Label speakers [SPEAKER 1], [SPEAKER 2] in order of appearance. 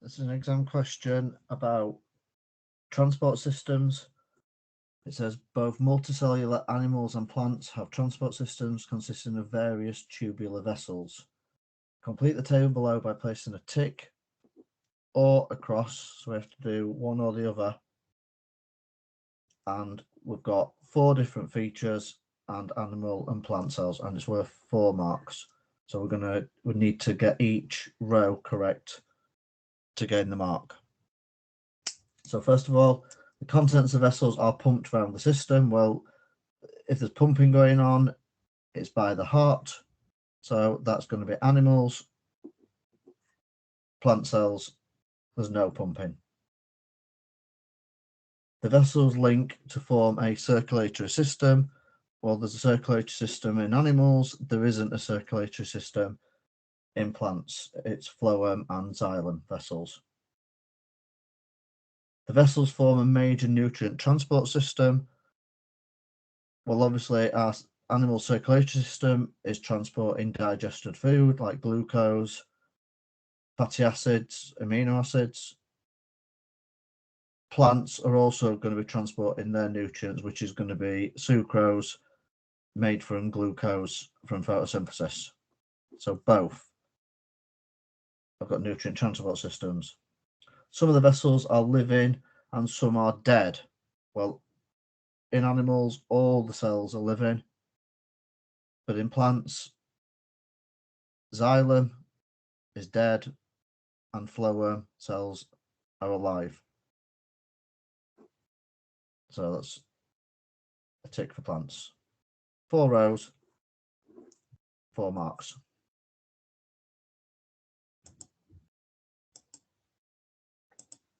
[SPEAKER 1] This is an exam question about transport systems. It says both multicellular animals and plants have transport systems consisting of various tubular vessels. Complete the table below by placing a tick or a cross. So we have to do one or the other. And we've got 4 different features and animal and plant cells, and it's worth 4 marks. So we need to get each row correct to gain the mark. So first of all, the contents of vessels are pumped around the system. Well, if there's pumping going on, it's by the heart. So that's going to be animals. Plant cells, there's no pumping. The vessels link to form a circulatory system. Well, there's a circulatory system in animals. There isn't a circulatory system in plants. It's phloem and xylem vessels. The vessels form a major nutrient transport system. Well, obviously, our animal circulatory system is transporting digested food like glucose, fatty acids, amino acids. Plants are also going to be transporting their nutrients, which is going to be sucrose made from glucose from photosynthesis. So both have got nutrient transport systems. Some of the vessels are living and some are dead. Well, in animals, all the cells are living, but in plants, xylem is dead and phloem cells are alive. So that's a tick for plants. 4 rows, 4 marks.